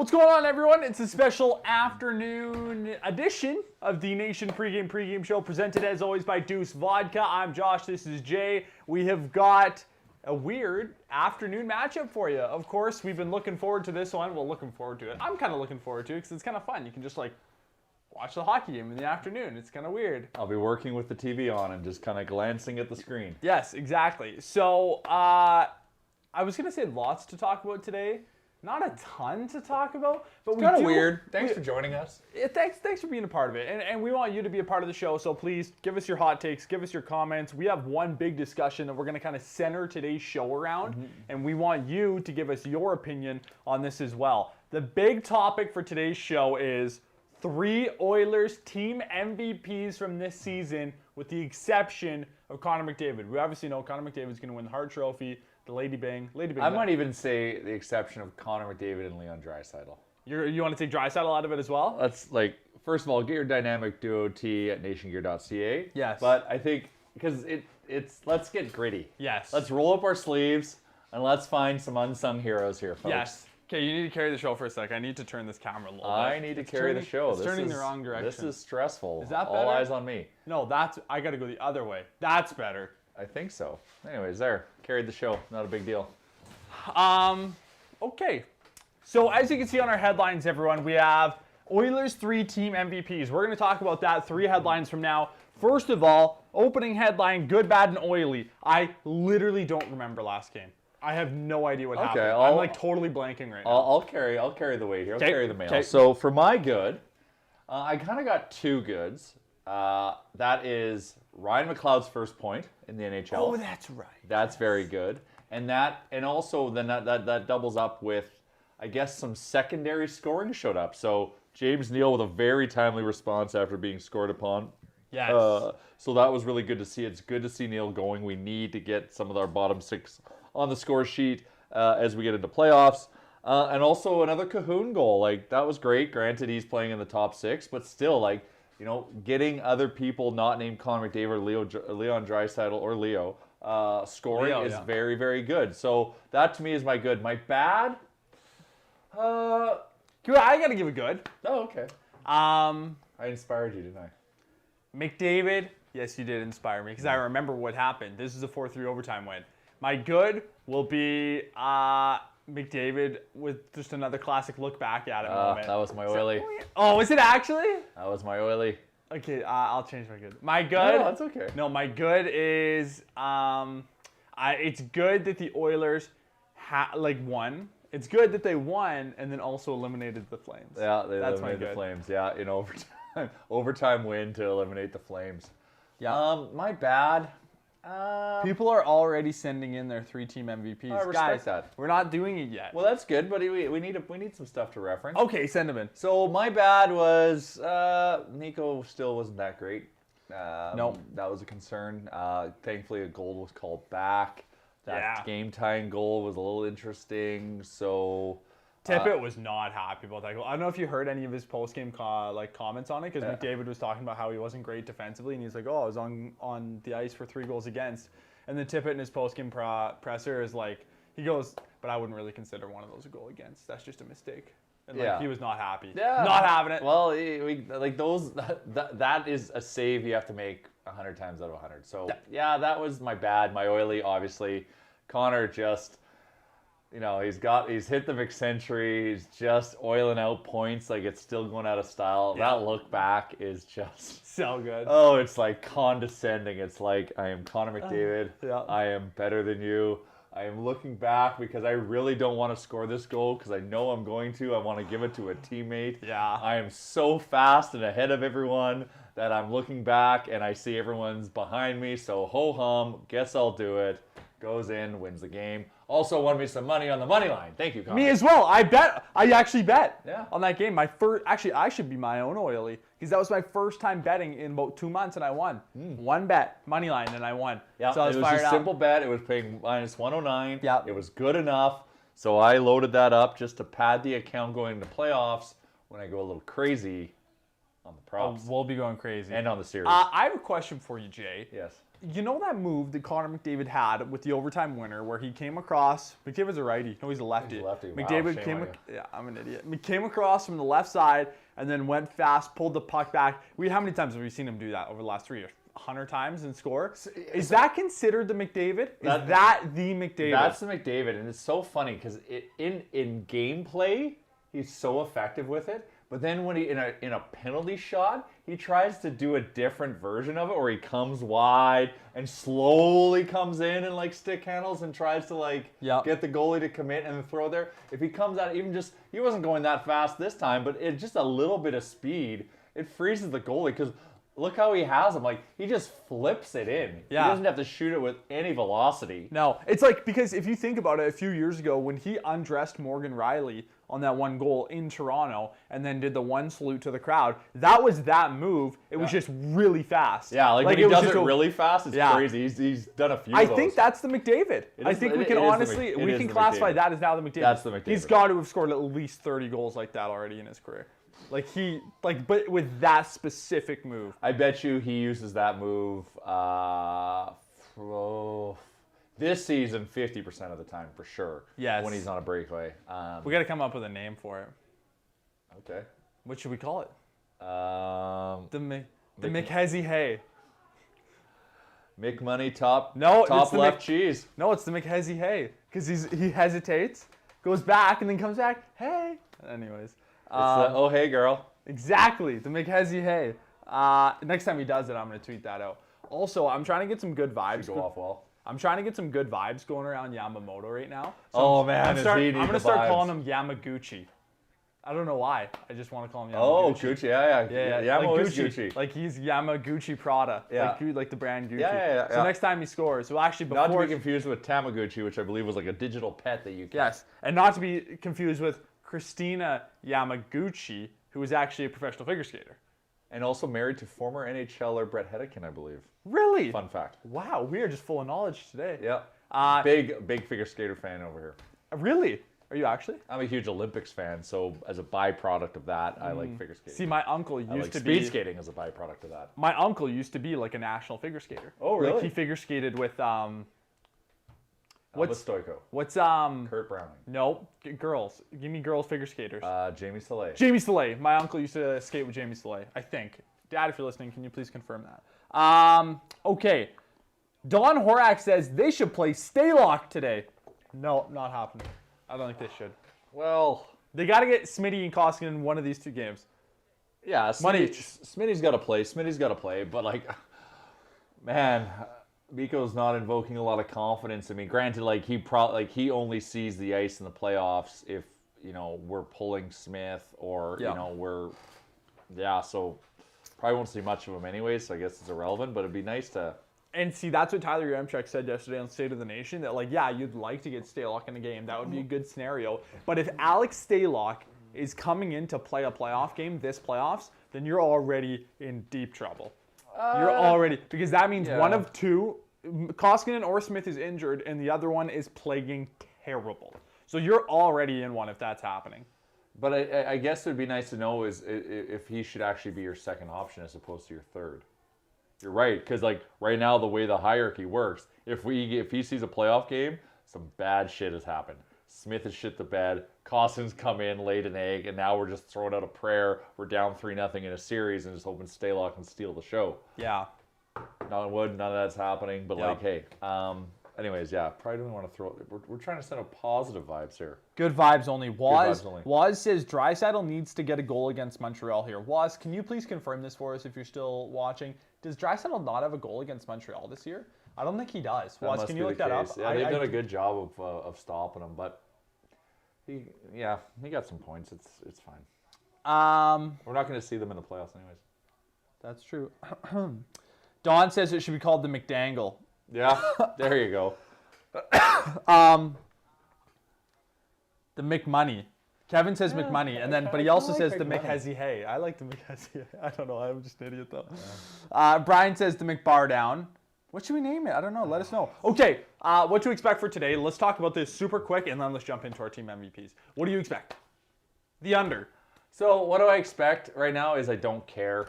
What's going on, everyone? It's a special afternoon edition of the Nation pregame show, presented as always by Deuce Vodka. I'm Josh. This is Jay. We have got a weird afternoon matchup for you. Of course, we've been looking forward to this one. Well, looking forward to it. I'm kind of looking forward to it because it's kind of fun. You can just watch the hockey game in the afternoon. It's kind of weird. I'll be working with the TV on and just kind of glancing at the screen. Yes, exactly. So I was gonna say lots to talk about today. Not a ton to talk about, but It's kind of weird. Thanks for joining us. Yeah, thanks for being a part of it. And we want you to be a part of the show, so please give us your hot takes, give us your comments. We have one big discussion that we're going to kind of center today's show around, and we want you to give us your opinion on this as well. The big topic for today's show is 3 Oilers team MVPs from this season, with the exception of Connor McDavid. We obviously know Connor McDavid's going to win the Hart Trophy, the Lady Bing. I might even say the exception of Connor McDavid and Leon Draisaitl. You want to take Draisaitl out of it as well? Let's first of all, get your dynamic duo tee at nationgear.ca. Yes. But I think because it's let's get gritty. Yes. Let's roll up our sleeves and let's find some unsung heroes here, folks. Yes. Okay, you need to carry the show for a sec. I need to turn this camera a little bit. I need to carry the show. It's turning the wrong direction. This is stressful. Is that better? All eyes on me. No, I got to go the other way. That's better. I think so. Anyways, carried the show. Not a big deal. Okay. So as you can see on our headlines, everyone, we have Oilers 3 team MVPs. We're going to talk about that 3 headlines from now. First of all, opening headline, good, bad, and oily. I literally don't remember last game. I have no idea what happened. I'm totally blanking right now. I'll carry the weight here. I'll carry the mail. Okay. So for my good, I kind of got 2 goods. That is Ryan McLeod's first point in the NHL. Oh, that's right. That's very good. And also then that doubles up with, I guess, some secondary scoring showed up. So James Neal with a very timely response after being scored upon. Yes. So that was really good to see. It's good to see Neal going. We need to get some of our bottom 6 on the score sheet as we get into playoffs. And also another Cahoon goal. That was great. Granted, he's playing in the top 6, but still, getting other people not named Connor McDavid, Leon Draisaitl, or Leo scoring is very, very good. So that to me is my good. My bad? I got to give a good. Oh, okay. I inspired you, didn't I? McDavid, yes, you did inspire me because I remember what happened. This is a 4-3 overtime win. My good will be McDavid with just another classic look back at it moment. That was my oily. Oh, is it actually? That was my oily. Okay, I'll change my good. My good. No, that's okay. No, my good is it's good that the Oilers won. It's good that they won and then also eliminated the Flames. Yeah, they eliminated the Flames. Yeah, in overtime win to eliminate the Flames. Yeah. My bad. People are already sending in their 3-team MVPs. I respect Guys, that. We're not doing it yet. Well, that's good, but we need some stuff to reference. Okay, send them in. So my bad was Nico still wasn't that great. No. That was a concern. Thankfully, a goal was called back. That game-tying goal was a little interesting. So Tippett was not happy about that goal. I don't know if you heard any of his post-game comments on it, because McDavid was talking about how he wasn't great defensively, and he's like, "Oh, I was on the ice for 3 goals against." And then Tippett in his post-game presser is he goes, "But I wouldn't really consider one of those a goal against. That's just a mistake." And he was not happy. Yeah. Not having it. Well, that is a save you have to make 100 times out of 100. So that was my bad. My oily, obviously. Connor just, he's hit the McCentry. He's just oiling out points it's still going out of style. Yeah. That look back is just so good. Oh, it's condescending. It's I am Connor McDavid. I am better than you. I am looking back because I really don't want to score this goal because I know I'm going to. I want to give it to a teammate. Yeah. I am so fast and ahead of everyone that I'm looking back and I see everyone's behind me. So ho-hum, guess I'll do it. Goes in, wins the game. Also won me some money on the money line. Thank you, Connor. Me as well. I actually bet Yeah. on that game. I should be my own oily because that was my first time betting in about 2 months and I won. One bet, money line, and I won. Yeah, so I was it was fired a up. simple bet. It was paying -109. Yeah. It was good enough. So I loaded that up just to pad the account going into playoffs when I go a little crazy on the props. We'll be going crazy. And on the series. I have a question for you, Jay. Yes. You know that move that Connor McDavid had with the overtime winner where he came across, McDavid's a righty. No, he's a lefty. He's a lefty. Wow, McDavid shame came, on you. yeah, I'm an idiot. Came across from the left side and then went fast, pulled the puck back. How many times have we seen him do that over the last 3 years? 100 times and score? Is that considered the McDavid? Is that the McDavid? That's the McDavid, and it's so funny because in gameplay he's so effective with it. But then when he in a penalty shot, he tries to do a different version of it, where he comes wide and slowly comes in and like stick handles and tries to like get the goalie to commit and then throw there. If he comes out he wasn't going that fast this time, but it just a little bit of speed, it freezes the goalie because. Look how he has him. Like, he just flips it in. Yeah. He doesn't have to shoot it with any velocity. No. It's like, because if you think about it, a few years ago when he undressed Morgan Riley on that one goal in Toronto and then did the one salute to the crowd, that was that move. It was just really fast. Yeah, like when he does it really fast, it's crazy. He's done a few of I those. think that's the McDavid. I think we can honestly, we can classify that as now the McDavid. That's the McDavid. He's got to have scored at least 30 goals like that already in his career. But with that specific move. I bet you he uses that move this season 50% of the time for sure. Yes. When he's on a breakaway. We got to come up with a name for it. Okay. What should we call it? The Mick- McHezzy Hay. Mick Money top left cheese. No, it's the McHezzy Hay because he hesitates, goes back, and then comes back. Hey. Anyways. It's the oh hey girl. Exactly, the McHezzy Hay. Next time he does it, I'm gonna tweet that out. Also, I'm trying to get some good vibes. Go off well. I'm trying to get some good vibes going around Yamamoto right now. So I'm gonna start calling him Yamaguchi. I don't know why. I just want to call him Yamaguchi. Oh, Gucci, yeah. Like is Gucci. Like he's Yamaguchi Prada. Yeah. Like the brand Gucci. Yeah. So next time he scores, well actually before. Not to be confused with Tamagotchi, which I believe was like a digital pet that you. Yes, and not to be confused with Christina Yamaguchi, who is actually a professional figure skater. And also married to former NHLer Brett Hedican, I believe. Really? Fun fact. Wow, we are just full of knowledge today. Yeah. Big figure skater fan over here. Really? Are you actually? I'm a huge Olympics fan, so as a byproduct of that, I like figure skating. See, my uncle used to be speed skating as a byproduct of that. My uncle used to be like a national figure skater. Oh, really? Like he figure skated with What's Stoico? What's Kurt Browning. No, girls. Give me girls figure skaters. Jamie Salé. Jamie Salé. My uncle used to skate with Jamie Salé, I think. Dad, if you're listening, can you please confirm that? Okay. Don Horak says they should play Staylock today. No, not happening. I don't think they should. Well, they got to get Smitty and Koskinen in one of these two games. Yeah, Smitty's got to play. Smitty's got to play, but like, man, Mikko's not invoking a lot of confidence. I mean, granted, he only sees the ice in the playoffs if we're pulling Smith or so probably won't see much of him anyway. So I guess it's irrelevant. But it'd be nice to. And see, that's what Tyler Yaremchuk said yesterday on State of the Nation. That you'd like to get Staylock in the game. That would be a good scenario. But if Alex Staylock is coming in to play a playoff game this playoffs, then you're already in deep trouble. Because that means one of two, Koskinen or Smith is injured, and the other one is plaguing terrible. So you're already in one if that's happening. But I guess it would be nice to know is if he should actually be your second option as opposed to your third. You're right, because right now the way the hierarchy works, if he sees a playoff game, some bad shit has happened. Smith has shit the bed. Costin's come in, laid an egg, and now we're just throwing out a prayer. We're down 3-0 in a series and just hoping Staylock can steal the show. Yeah. Knock on wood, none of that's happening. But hey, anyways, probably don't want to throw. We're trying to send out positive vibes here. Good vibes only. Vibes only. Waz says Draisaitl needs to get a goal against Montreal here. Waz, can you please confirm this for us if you're still watching? Does Draisaitl not have a goal against Montreal this year? I don't think he does. Waz, can you look that up? Yeah, they've done a good job of stopping him, but he got some points. It's fine. We're not going to see them in the playoffs anyways. That's true. Don says it should be called the McDangle. Yeah, there you go. The McMoney. Kevin says McMoney, but he also says the McHezzy Hay. I like the McHezzy Hay. I don't know. I'm just an idiot though. Yeah. Brian says the McBar Down. What should we name it? I don't know. Let us know. Okay, what to expect for today? Let's talk about this super quick, and then let's jump into our team MVPs. What do you expect? The under. So what do I expect right now is I don't care.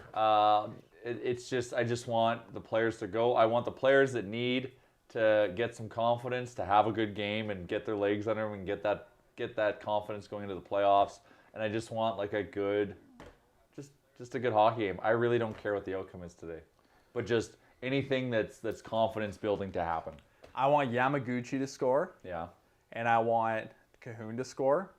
it's just I just want the players to go. I want the players that need to get some confidence, to have a good game and get their legs under them and get that confidence going into the playoffs. And I just want like a good, just a good hockey game. I really don't care what the outcome is today, but just anything that's confidence building to happen. I want Yamaguchi to score, Yeah. and I want Cahoon to score.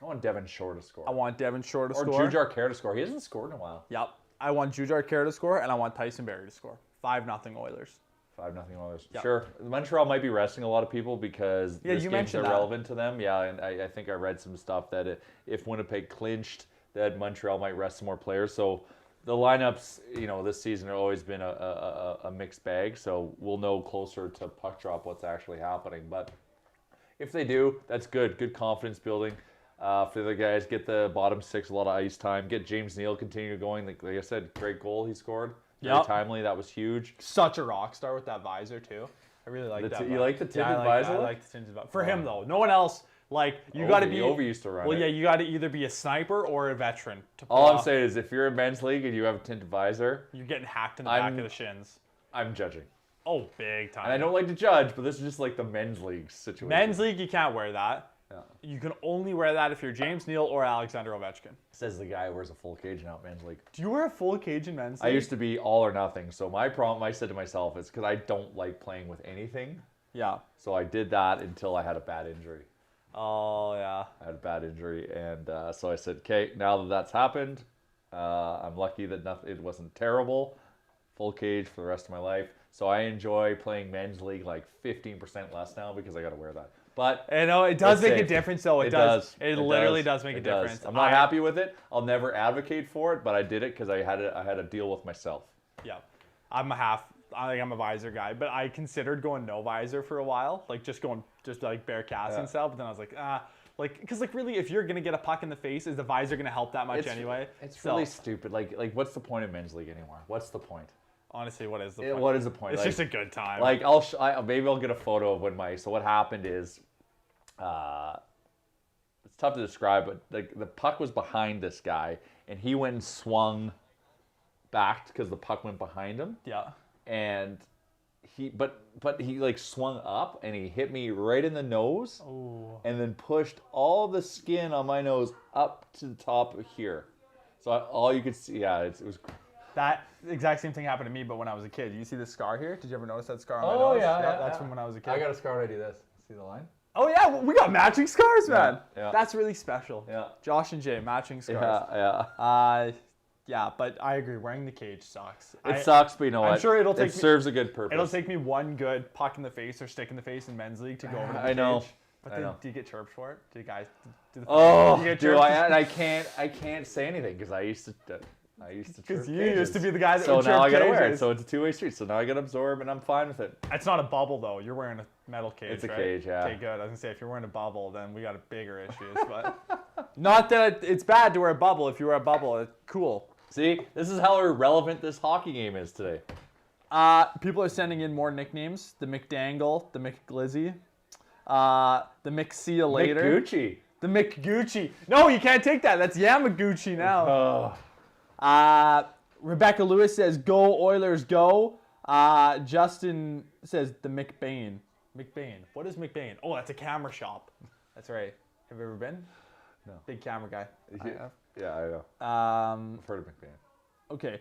I want Devin Shore to score. I want Devin Shore to or score. Jujhar Khaira to score. He hasn't scored in a while. Yep. I want Jujhar Khaira to score, and I want Tyson Barrie to score. 5-0 Oilers. 5-0 Oilers. Yep. Sure. Montreal might be resting a lot of people because Yeah, this you game's mentioned that. irrelevant to them. Yeah, and I think I read some stuff that if Winnipeg clinched, that Montreal might rest some more players. So the lineups, this season have always been a mixed bag. So we'll know closer to puck drop what's actually happening. But if they do, that's good. Good confidence building. For the other guys, get the bottom six a lot of ice time. Get James Neal continue going. Like I said, great goal he scored. Very Yep. timely. That was huge. Such a rock star with that visor, too. I really like that. You like the tinted I like visor? that. I like the tinted visor. For him, though. No one else. Like, you got to be... Ovi used to run Well, it. yeah, you got to either be a sniper or a veteran. To pull All I'm off. saying is if you're in men's league and you have a tinted visor, You're getting hacked in the back of the shins. I'm judging. Oh, big time. And I don't like to judge, but this is just like the men's league situation. Men's league, you can't wear that. Yeah. You can only wear that if you're James Neal or Alexander Ovechkin. Says the guy who wears a full cage now at men's league. Do you wear a full cage in men's I league? used to be all or nothing. So my problem, I said to myself, is because I don't like playing with anything. Yeah. So I did that until I had a bad injury. Oh, yeah. I had a bad injury, and so I said, okay, now that that's happened, I'm lucky that it wasn't terrible. Full cage for the rest of my life. So I enjoy playing men's league like 15% less now because I got to wear that. But I know it does it's make a safe. difference, though. It does. It literally does make a It does. difference. I'm not happy with it. I'll never advocate for it, but I did it because I had to deal with myself. Yeah. I'm a visor guy, but I considered going no visor for a while, like just like bare casting style. But then I was like, because really, if you're gonna get a puck in the face, is the visor gonna help that much anyway? It's really stupid. Like, what's the point of men's league anymore? What's the point? Honestly, what is the point? What is the point? It's Like, just a good time. Like maybe I'll get a photo of when so what happened is, it's tough to describe, but like the puck was behind this guy and he went and swung back because the puck went behind him. Yeah. And but he like swung up and he hit me right in the nose. Oh. And then pushed all the skin on my nose up to the top of here. So all you could see, it was. That exact same thing happened to me, but when I was a kid. You see this scar here? Did you ever notice that scar on my Oh, nose? yeah, That's yeah. from when I was a kid. I got a scar when I do this. See the line? Oh yeah, we got matching scars, man. yeah. That's really special. Yeah. Josh and Jay matching scars. Yeah. Yeah, but I agree. Wearing the cage sucks. It sucks, but you know what? I'm sure it'll take it me- serves a good purpose. It'll take me one good puck in the face or stick in the face in men's league to go over to the I know. cage. But I then, know. do you get chirped for it? Do you guys? Do the Oh, do you get do chirped? I? And I can't say anything because I used to. Because you used to be the guy that So would now chirp I gotta wear it. cages. So it's a two-way street. So now I gotta absorb, and I'm fine with it. It's not a bubble though. You're wearing a metal cage. It's a right? cage, yeah. Okay, good. I was gonna say if you're wearing a bubble, then we got a bigger issues. But not that it's bad to wear a bubble. If you wear a bubble, it's cool. See, this is how irrelevant this hockey game is today. People are sending in more nicknames. The McDangle, the McGlizzy, the McSee ya later. Gucci. The McGucci. No, you can't take that. That's Yamaguchi now. Oh. Rebecca Lewis says, "Go Oilers, go." Justin says, "The McBain." McBain. What is McBain? Oh, that's a camera shop. That's right. Have you ever been? No. Big camera guy. Yeah, I know. Um, I've heard of McMahon. okay.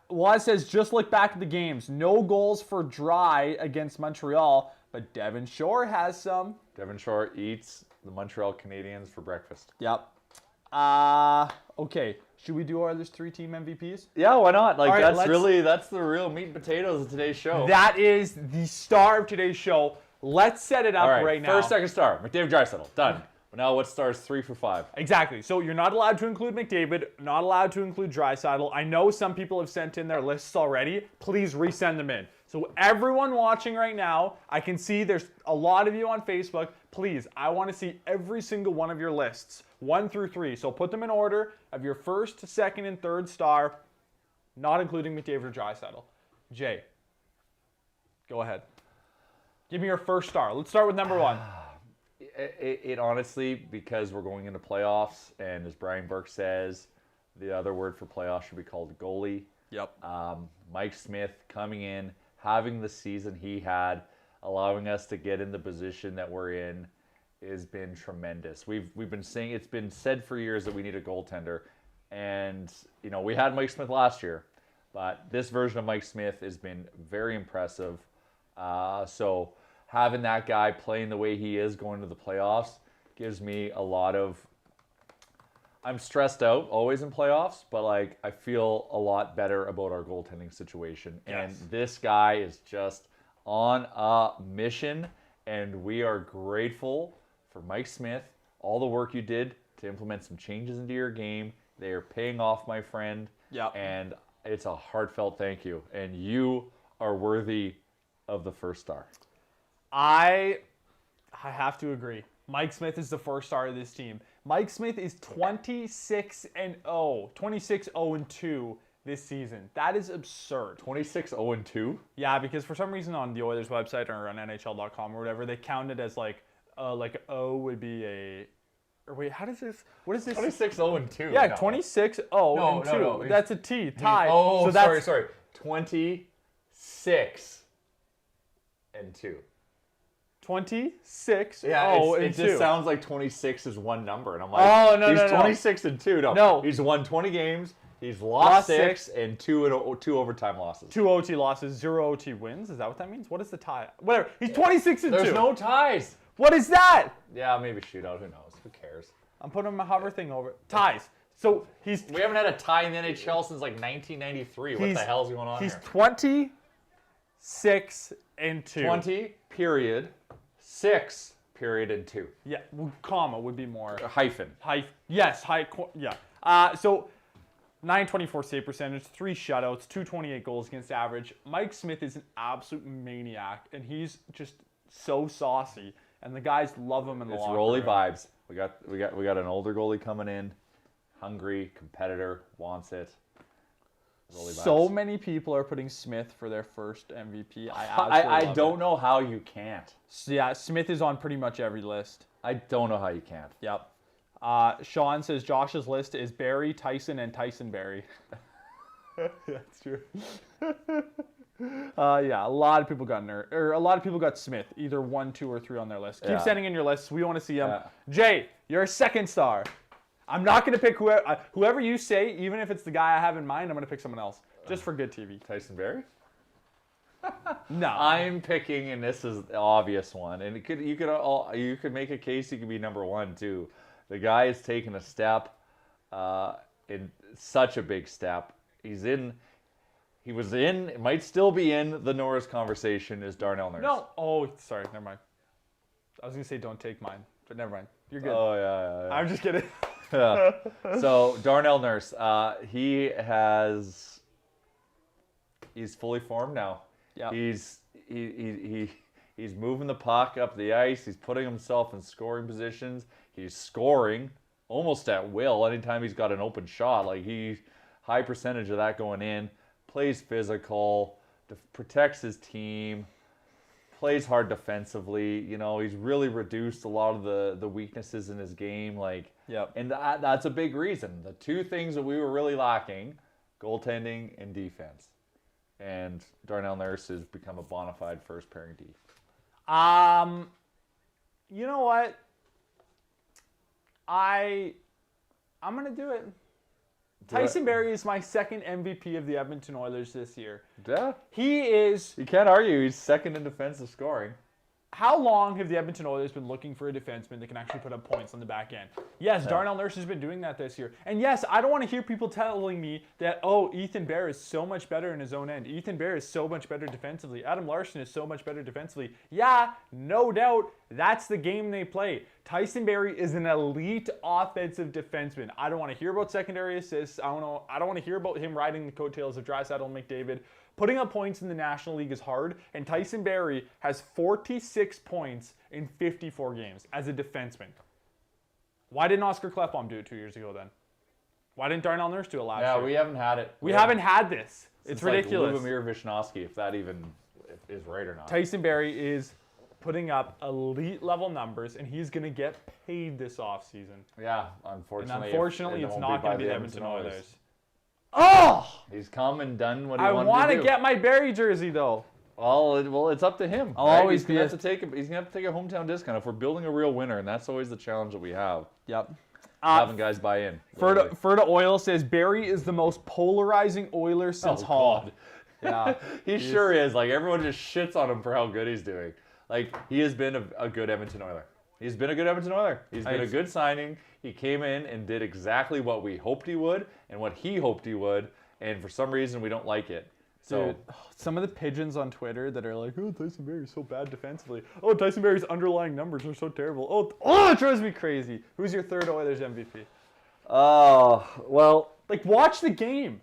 Waz says, "Just look back at the games. No goals for Dry against Montreal, but Devin Shore has some." Devin Shore eats the Montreal Canadiens for breakfast. Yep. Okay. Should we do Oilers 3-team MVPs? Yeah, why not? Like, All right, that's the real meat and potatoes of today's show. That is the star of today's show. Let's set it up All right, right now. first, second star. McDavid Draisaitl. Done. Now what stars 3 for 5? Exactly. So you're not allowed to include McDavid, not allowed to include Draisaitl. I know some people have sent in their lists already. Please resend them in. So everyone watching right now, I can see there's a lot of you on Facebook. Please, I want to see every single one of your lists, 1 through 3. So put them in order of your first, second, and third star, not including McDavid or Draisaitl. Jay, go ahead. Give me your first star. Let's start with number 1. It honestly, because we're going into playoffs, and as Brian Burke says, the other word for playoffs should be called goalie. Yep. Mike Smith coming in, having the season he had, allowing us to get in the position that we're in, has been tremendous. We've been saying, it's been said for years that we need a goaltender, and we had Mike Smith last year, but this version of Mike Smith has been very impressive. So having that guy playing the way he is going to the playoffs gives me a lot of. I'm stressed out always in playoffs, but I feel a lot better about our goaltending situation. And Yes. this guy is just on a mission, and we are grateful for Mike Smith, all the work you did to implement some changes into your game. They are paying off, my friend. Yep. And it's a heartfelt thank you. And you are worthy of the first star. I have to agree. Mike Smith is the first star of this team. Mike Smith is 26-0, 26-0-2 this season. That is absurd. 26-0-2? Yeah, because for some reason on the Oilers website or on NHL.com or whatever, they count it as like O would be a. Or wait, how does this? What is this? 26-0-2. Yeah, no. 26-0-2. No. That's a T. Tie. Oh, so sorry. 26-2. 26 Yeah, it 2. just sounds like 26 is one number, and I'm like, Oh, no, he's no, no. 26-2. No. He's won 20 games. He's Lost lost six. 6 and two overtime losses. 2 OT losses, 0 OT wins. Is that what that means? What is the tie? Whatever. He's 26-2. There's no ties. What is that? Yeah, maybe shootout. Who knows? Who cares? I'm putting my hover thing over. Ties. So he's We haven't had a tie in the NHL since 1993. What the hell's going on He's here? 26-2. 20 period 6 period and 2 Yeah, well, comma would be more. hyphen. Yeah. So 924 save percentage, 3 shutouts, 228 goals against average. Mike Smith is an absolute maniac, and he's just so saucy, and the guys love him in the It's locker Rolly room. vibes. We got an older goalie coming in, hungry, competitor, wants it. Rolly So vibes. many people are putting Smith for their first MVP. I don't know how you can't. Yeah, Smith is on pretty much every list. I don't know how you can't. Yep. Sean says Josh's list is Barry, Tyson, and Tyson Barry. That's true. Yeah, a lot of people got a lot of people got Smith, either 1, 2, or 3 on their list. Keep Yeah. sending in your lists. We want to see them. Yeah. Jay, you're a second star. I'm not going to pick whoever you say, even if it's the guy I have in mind. I'm going to pick someone else, just for good TV. Tyson Berry? No. I'm picking, and this is the obvious one, and you could make a case he could be number 1 too. The guy has taken a step, in such a big step. He might still be in the Norris conversation. Is Darnell Nurse? No. Oh, sorry. Never mind. I was going to say don't take mine, but never mind. You're good. Oh yeah. I'm just kidding. Yeah. So Darnell Nurse, he's fully formed now. Yep. He's moving the puck up the ice. He's putting himself in scoring positions. He's scoring almost at will anytime he's got an open shot. High percentage of that going in. Plays physical, protects his team, plays hard defensively. He's really reduced a lot of the weaknesses in his game. Yep. And that's a big reason. The two things that we were really lacking, goaltending and defense. And Darnell Nurse has become a bona fide first pairing D. You know what? I'm gonna do it. Tyson Barrie is my second MVP of the Edmonton Oilers this year. Yeah. He is. You can't argue. He's second in defensive scoring. How long have the Edmonton Oilers been looking for a defenseman that can actually put up points on the back end? Yes, Darnell Nurse has been doing that this year. And yes, I don't want to hear people telling me that, Ethan Bear is so much better in his own end. Ethan Bear is so much better defensively. Adam Larson is so much better defensively. Yeah, no doubt. That's the game they play. Tyson Barrie is an elite offensive defenseman. I don't want to hear about secondary assists. I don't want to hear about him riding the coattails of Draisaitl and McDavid. Putting up points in the National League is hard, and Tyson Barrie has 46 points in 54 games as a defenseman. Why didn't Oscar Klefbom do it 2 years ago then? Why didn't Darnell Nurse do it last year? Yeah, we haven't had it. We haven't had this. It's ridiculous. Lubomir Visnovsky, if that even is right or not. Tyson Barrie is putting up elite level numbers, and he's going to get paid this offseason. Yeah, And unfortunately. unfortunately, it it's won't not by going to be the Edmonton Oilers. Oh! He's come and done what he I wanted want to to do. get my Barry jersey, though. Well, it's up to him. I'll right? always he's gonna be have to take a hometown discount if we're building a real winner, and that's always the challenge that we have. Yep. Having guys buy in. literally. Ferda Oil says Barry is the most polarizing Oiler since Hall. God. Yeah. He sure is. Like, everyone just shits on him for how good he's doing. Like, he has been a good Edmonton Oiler. He's been a good Edmonton Oiler. He's been a good signing. He came in and did exactly what we hoped he would and what he hoped he would, and for some reason we don't like it. So Dude, some of the pigeons on Twitter that are like, oh, Tyson Barry's so bad defensively. Oh, Tyson Barry's underlying numbers are so terrible. Oh, it drives me crazy. Who's your third Oilers MVP? well, Like, watch the game.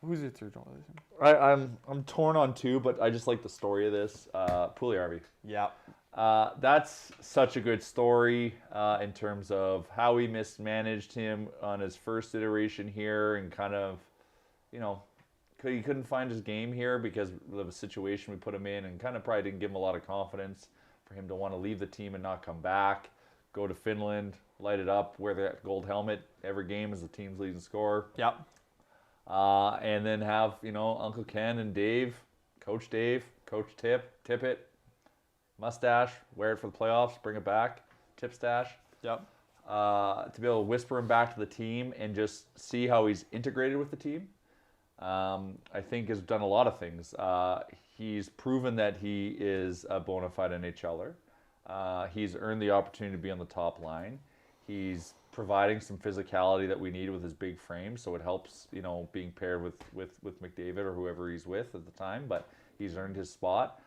Who's your third Oilers MVP? I'm torn on two, but I just like the story of this. Puljujärvi. Yeah. That's such a good story in terms of how we mismanaged him on his first iteration here, and kind of, he couldn't find his game here because of the situation we put him in, and kind of probably didn't give him a lot of confidence for him to want to leave the team and not come back, go to Finland, light it up, wear that gold helmet every game as the team's leading scorer. Yep. And then have, Uncle Ken and Dave, Coach Tippett, mustache, wear it for the playoffs, bring it back, tip stash. Yep. To be able to whisper him back to the team and just see how he's integrated with the team. I think has done a lot of things. He's proven that he is a bona fide NHLer. He's earned the opportunity to be on the top line. He's providing some physicality that we need with his big frame, so it helps, being paired with McDavid or whoever he's with at the time, but he's earned his spot.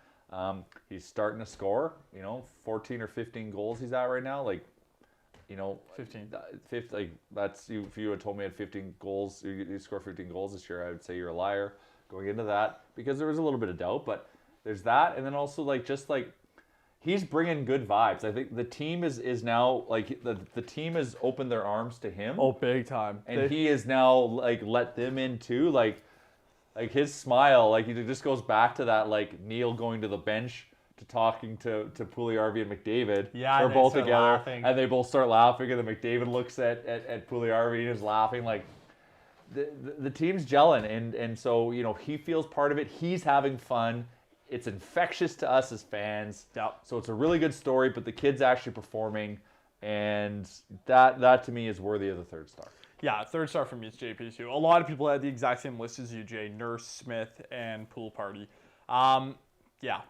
He's starting to score, 14 or 15 goals he's at right now. 15. That's, if you had told me I had 15 goals, you score 15 goals this year, I would say you're a liar going into that, because there was a little bit of doubt, but there's that. And then also he's bringing good vibes. I think the team is now, the team has opened their arms to him. Oh, big time. And he is now let them in too. Like his smile, it just goes back to that, Neil going to the bench to talking to Puljujärvi and McDavid. Yeah, they're and they both start together, laughing. and they both start laughing, and then McDavid looks at Puljujärvi and is laughing. The team's gelling, and so he feels part of it. He's having fun. It's infectious to us as fans. Yep. So it's a really good story, but the kid's actually performing, and that to me is worthy of the third star. Yeah, third star for me is JP too. A lot of people had the exact same list as you, Jay. Nurse, Smith, and Pool Party. Yeah.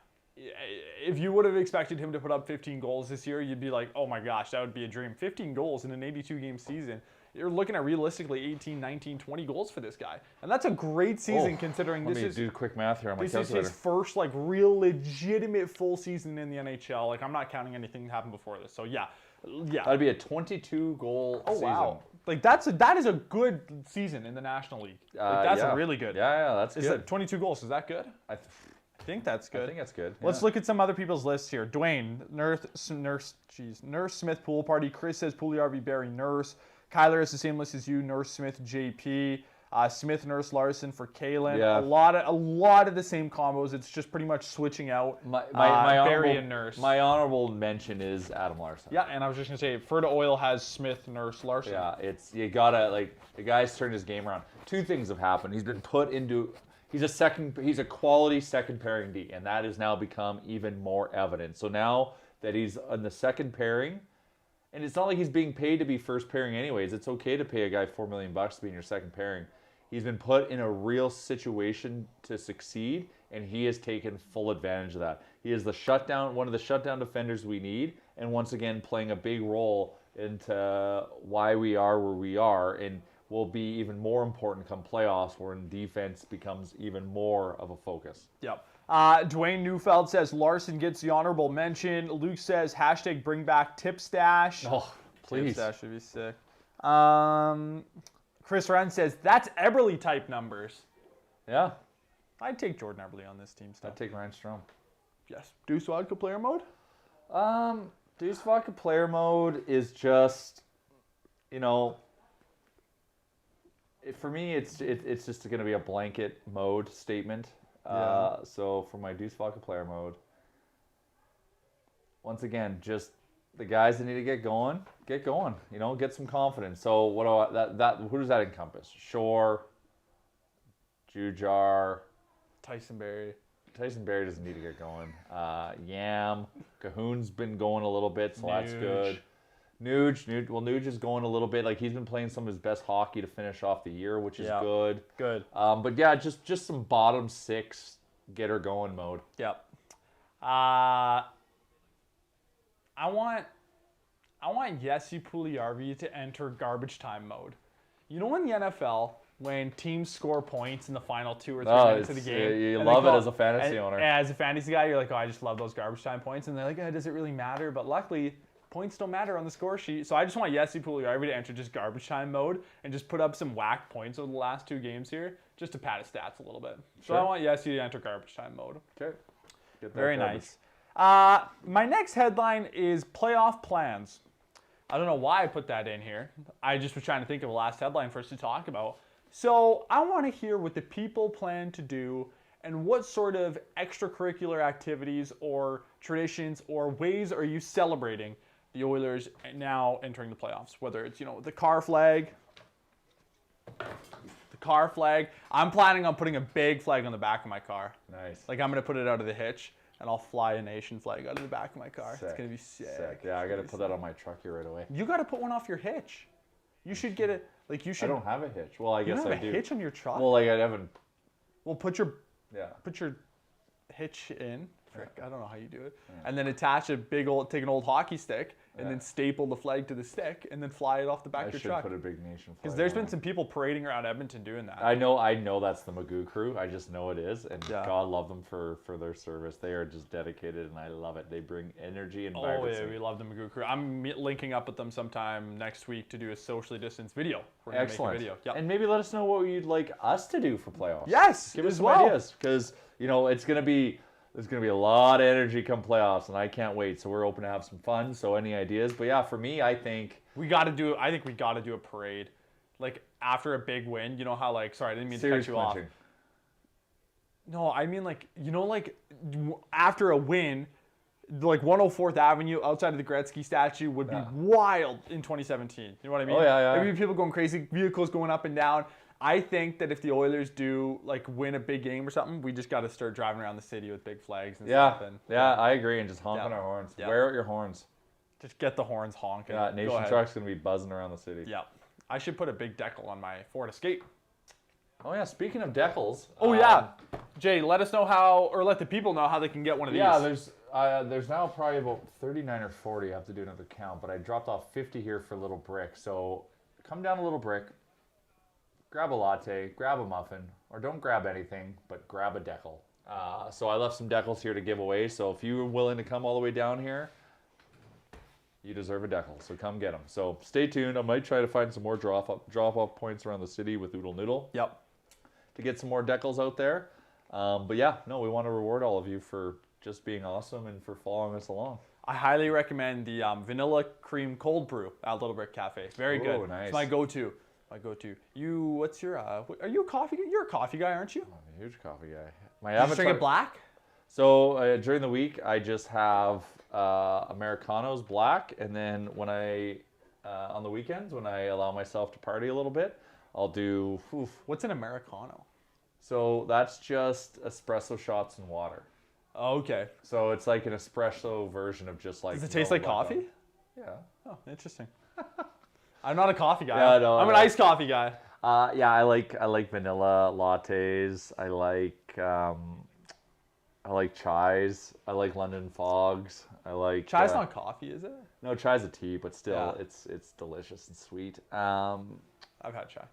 If you would have expected him to put up 15 goals this year, you'd be like, oh my gosh, that would be a dream. 15 goals in an 82-game season. You're looking at realistically 18, 19, 20 goals for this guy. And that's a great season considering Let me do quick math here on my this is calculator. his first real legitimate full season in the NHL. I'm not counting anything that happened before this. So yeah. That'd be a 22-goal season. Wow. That is a good season in the National League. That's really good. Yeah, that's good. Is that 22 goals? Is that good? I think that's good. I think that's good. Let's look at some other people's lists here. Dwayne, Nurse, Smith, Pool Party. Chris says Puljujärvi, Barry, Nurse. Kyler has the same list as you, Nurse, Smith, JP. Smith, Nurse, Larson for Kalen. Yeah. A lot of the same combos. It's just pretty much switching out Barry and Nurse. My honorable mention is Adam Larson. Yeah, and I was just gonna say, Ferda Oil has Smith, Nurse, Larson. Yeah, you gotta the guy's turned his game around. Two things have happened. He's been put into. He's a quality second pairing D, and that has now become even more evident. So now that he's on the second pairing, and it's not like he's being paid to be first pairing anyways. It's okay to pay a guy $4 million to be in your second pairing. He's been put in a real situation to succeed, and he has taken full advantage of that. He is one of the shutdown defenders we need, and once again playing a big role into why we are where we are, and will be even more important come playoffs, when defense becomes even more of a focus. Yep. Dwayne Neufeld says Larson gets the honorable mention. Luke says hashtag bring back tip stash. Oh, please. Tip stash would be sick. Chris Wren says that's Eberle type numbers. Yeah. I'd take Jordan Eberle on this team still. I'd take Ryan Strome. Yes. Deuce Vodka player mode? Deuce Vodka player mode is just, for me, it's just going to be a blanket mode statement. Yeah. So for my Deuce Vodka player mode, once again, just the guys that need to get going, get some confidence. So who does that encompass? Shore, Jujar. Tyson Berry. Tyson Berry doesn't need to get going. Yam. Cahoon's been going a little bit, so that's good. Nuge is going a little bit. Like, he's been playing some of his best hockey to finish off the year, which is good. Good. But yeah, just some bottom six get her going mode. Yep. I want Jesse Puljujarvi to enter garbage time mode. You know, in the NFL, when teams score points in the final 2 or 3 minutes of the game, you love it as a fantasy owner. As a fantasy guy, you're like, oh, I just love those garbage time points, and they're like, does it really matter? But luckily, points don't matter on the score sheet. So I just want Jesse Puljujarvi to enter just garbage time mode and just put up some whack points over the last 2 games here, just to pad his stats a little bit. So I want Jesse to enter garbage time mode. Okay. Very nice. My next headline is playoff plans. I don't know why I put that in here. I just was trying to think of a last headline for us to talk about. So I want to hear what the people plan to do and what sort of extracurricular activities or traditions or ways are you celebrating the Oilers now entering the playoffs? Whether it's, the car flag. I'm planning on putting a big flag on the back of my car. Nice. Like, I'm going to put it out of the hitch, and I'll fly a nation flag out of the back of my car. Sick. It's going to be sick. Yeah, I got to put that on my truck here right away. You got to put one off your hitch. You should get it. Like, you should. I don't have a hitch. Well, I guess You don't I have a do. hitch on your truck? Well, like, I haven't. Well, put your Yeah. hitch in. Frick, I don't know how you do it. And then attach take an old hockey stick, and then staple the flag to the stick, and then fly it off the back of your truck. I should put a big nation flag. Because there's been some people parading around Edmonton doing that. I know that's the Magoo crew. I just know it is, and God love them for their service. They are just dedicated, and I love it. They bring energy and vibrancy. Oh yeah, we love the Magoo crew. I'm linking up with them sometime next week to do a socially distanced video. We're gonna Excellent. Make a video. Yep. And maybe let us know what you'd like us to do for playoffs. Yes, give us as some well. ideas, because there's gonna be a lot of energy come playoffs, and I can't wait. So we're open to have some fun. So any ideas? But yeah, for me, I think we got to do a parade, like after a big win. You know how sorry, I didn't mean to cut you off. No, I mean after a win, like 104th Avenue outside of the Gretzky statue would be wild in 2017. You know what I mean? Oh yeah. There'd be people going crazy, vehicles going up and down. I think that if the Oilers do win a big game or something, we just got to start driving around the city with big flags and stuff. And, I agree, and just honk on our horns. Wear out your horns. Just get the horns honking. Yeah, Nation Truck's gonna be buzzing around the city. Yeah, I should put a big decal on my Ford Escape. Oh yeah, speaking of decals. Oh yeah, Jay, let us know let the people know how they can get one of these. Yeah, there's now probably about 39 or 40. I have to do another count, but I dropped off 50 here for Little Brick. So come down to Little Brick. Grab a latte, grab a muffin, or don't grab anything, but grab a decal. So I left some decals here to give away. So if you're willing to come all the way down here, you deserve a decal. So come get them. So stay tuned. I might try to find some more drop-off points around the city with Oodle Noodle. Yep. To get some more decals out there. But yeah, no, we want to reward all of you for just being awesome and for following us along. I highly recommend the vanilla cream cold brew at Little Brick Cafe. Very good. Nice. It's my go-to. What's your, are you a coffee guy? You're a coffee guy, aren't you? I'm a huge coffee guy. You just drink it black? So during the week, I just have Americanos black, and then when on the weekends, when I allow myself to party a little bit, I'll do... What's an Americano? So that's just espresso shots and water. Oh, okay. So it's like an espresso version of just like... Does it taste like coffee? Yeah. Oh, interesting. I'm not a coffee guy. Yeah, no, I'm an iced coffee guy. Yeah, I like vanilla lattes. I like chais. I like London Fogs. I like chai's not coffee, is it? No, chai's a tea, but still, it's delicious and sweet. I've had chai.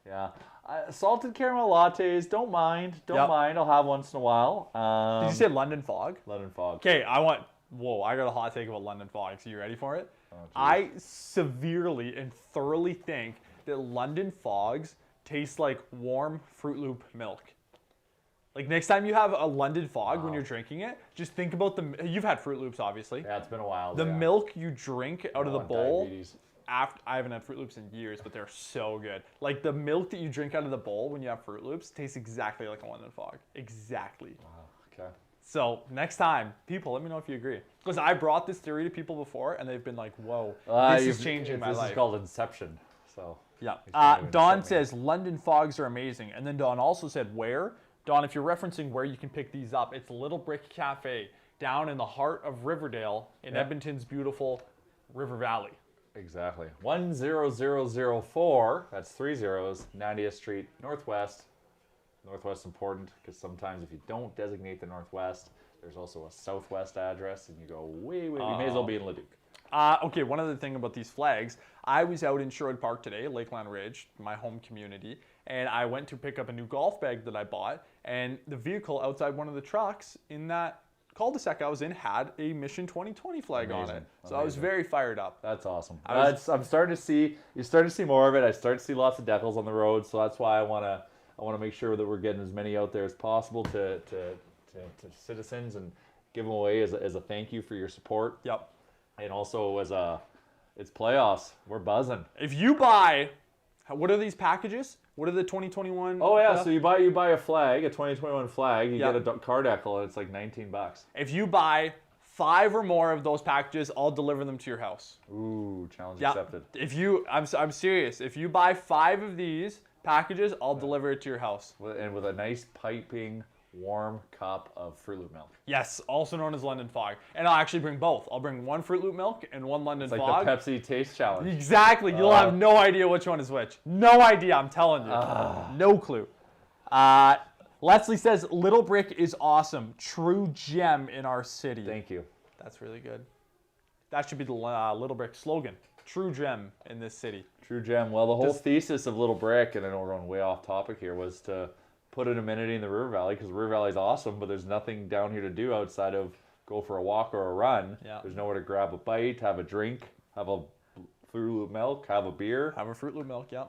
Yeah, salted caramel lattes. Don't mind. I'll have once in a while. Did you say London Fog? London Fog. Okay, I got a hot take about London Fog. So you ready for it? Oh, I severely and thoroughly think that London Fogs taste like warm Fruit Loop milk. Like next time you have a London Fog when you're drinking it, just think about you've had Fruit Loops obviously. Yeah, it's been a while. The milk you drink out of the bowl. Diabetes. I haven't had Fruit Loops in years, but they're so good. Like the milk that you drink out of the bowl when you have Fruit Loops tastes exactly like a London Fog. Exactly. Wow. Okay. So next time, people, let me know if you agree. Because I brought this theory to people before, and they've been like, "Whoa, this is changing my life." This is called Inception. So Yeah. he's not even Don sent me. says London fogs are amazing. And then Don also said where? Don, if you're referencing where you can pick these up, it's Little Brick Cafe down in the heart of Riverdale in Yeah. Edmonton's beautiful River Valley. Exactly. 10004, that's 3 zeros, 90th Street, Northwest. Northwest important because sometimes if you don't designate the Northwest, there's also a Southwest address and you go way, you may as well be in Leduc. Okay, one other thing about these flags. I was out in Sherwood Park today, Lakeland Ridge, my home community, and I went to pick up a new golf bag that I bought, and the vehicle outside one of the trucks in that cul-de-sac I was in had a Mission 2020 flag on Amazing, it. So I was amazing. very fired up. That's awesome. was- I'm starting to see, you're starting to see more of it. I start to see lots of decals on the road, so that's why I want to make sure that we're getting as many out there as possible to citizens and give them away as a thank you for your support. Yep. And also it's playoffs. We're buzzing. If you buy, what are these packages? What are the 2021? Oh yeah, stuff? so you buy a flag, a 2021 flag, you Yep. get a car decal, and it's like $19. If you buy 5 or more of those packages, I'll deliver them to your house. Ooh, challenge Yeah. accepted. I'm serious. If you buy 5 of these packages, I'll deliver it to your house. And with a nice piping warm cup of Fruit Loop milk. Yes, also known as London Fog. And I'll actually bring both. I'll bring 1 Fruit Loop milk and 1 London It's like Fog. the Pepsi taste challenge. Exactly. You'll have no idea which one is which. No idea, I'm telling you. No clue. Leslie says, Little Brick is awesome. True gem in our city. Thank you. That's really good. That should be the Little Brick slogan. True gem in this city. True gem. Well, the whole thesis of Little Brick, and I know we're going way off topic here, was to put an amenity in the River Valley because River Valley is awesome, but there's nothing down here to do outside of go for a walk or a run. Yeah. There's nowhere to grab a bite, have a drink, have a Fruit Loop milk, have a beer. Have a Fruit Loop milk, yeah.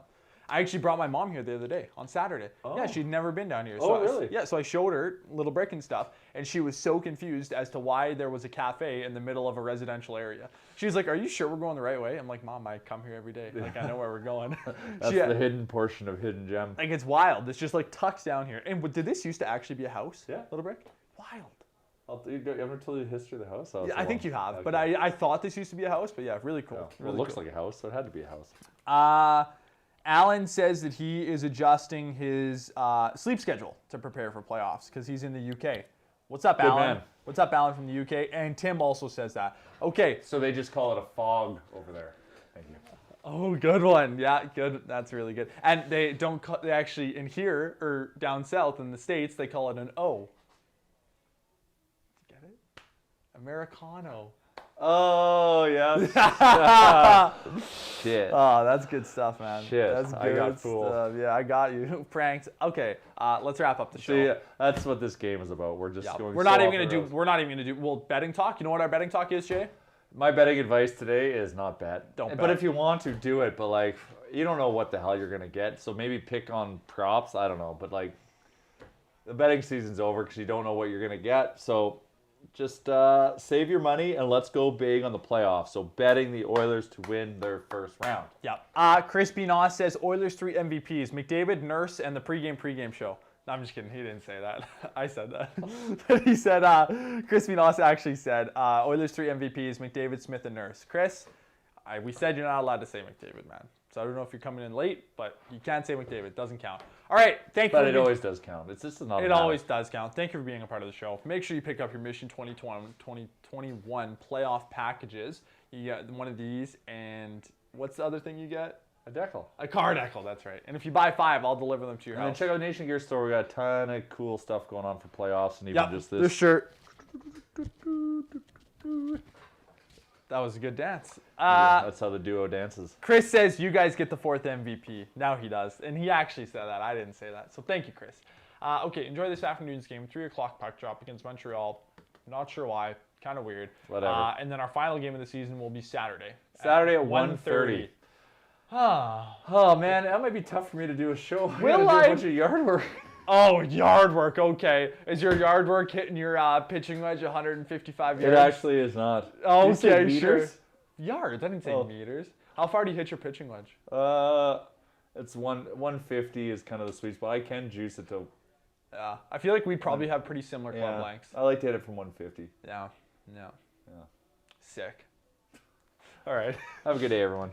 I actually brought my mom here the other day on Saturday. Oh. Yeah, she'd never been down here. Oh, really? Yeah, so I showed her Little Brick and stuff, and she was so confused as to why there was a cafe in the middle of a residential area. She was like, "Are you sure we're going the right way?" I'm like, "Mom, I come here every day. Like, I know where we're going." That's She- the hidden portion of Hidden Gem. Like, it's wild. It's just like tucks down here. And did this used to actually be a house? Yeah. Little Brick? Wild. You ever told you the history of the house? Yeah, I think you have, but I thought this used to be a house, but yeah, really cool. Well, Really it looks cool. like a house, so it had to be a house. Alan says that he is adjusting his sleep schedule to prepare for playoffs because he's in the UK. What's up, Good Alan? man. What's up, Alan from the UK? And Tim also says that. Okay. So they just call it a fog over there. Thank you. Oh, good one. Yeah, good. That's really good. And they don't call, they actually, in here, or down south in the States, they call it an O. Get it? Americano. Oh, yeah. Shit. Oh, that's good stuff, man. Shit, That's good I got fooled. stuff. Yeah, I got you. Pranked. Okay, let's wrap up the show. See, that's what this game is about. We're just Yeah, going we're so not off even gonna the do. rails. We're not even gonna do. Well, betting talk. You know what our betting talk is, Jay? My betting advice today is not bet. Don't But bet. if you want to, do it. But, like, you don't know what the hell you're going to get. So maybe pick on props. I don't know. But, like, the betting season's over because you don't know what you're going to get. So just save your money and let's go big on the playoffs. So betting the Oilers to win their first round. Yeah. Chris B. Noss says Oilers 3 MVPs: McDavid, Nurse, and the pregame show. No, I'm just kidding. He didn't say that. I said that. But he said, Chris B. Noss actually said Oilers 3 MVPs: McDavid, Smith, and Nurse. Chris, we said you're not allowed to say McDavid, man. So I don't know if you're coming in late, but you can't say McDavid. It doesn't count. All right. Thank you. But it always does count. It's just not. It always does count. Thank you for being a part of the show. Make sure you pick up your Mission 2021 playoff packages. You get one of these, and what's the other thing you get? a decal. A car decal, that's right. And if you buy 5, I'll deliver them to your And then house. check out Nation Gear Store. We got a ton of cool stuff going on for playoffs and even Yep, just this this. shirt. That was a good dance. Yeah, that's how the duo dances. Chris says you guys get the 4th MVP. Now he does. And he actually said that. I didn't say that. So thank you, Chris. Okay, enjoy this afternoon's game. 3 o'clock puck drop against Montreal. Not sure why. Kind of weird. Whatever. And then our final game of the season will be Saturday. Saturday at 1:30. Oh man, that might be tough for me to do a show. I Will gotta do I? a bunch of yard work. Oh, yard work. Okay. Is your yard work hitting your pitching wedge 155 yards? It actually is not. Oh, Did you say okay, sure. meters? Yards. I didn't say Oh. meters. How far do you hit your pitching wedge? It's 150 is kind of the sweet spot. I can juice it to. Yeah. I feel like we probably have pretty similar club lengths. I like to hit it from 150. Yeah. Yeah. Yeah. Sick. All right. Have a good day, everyone.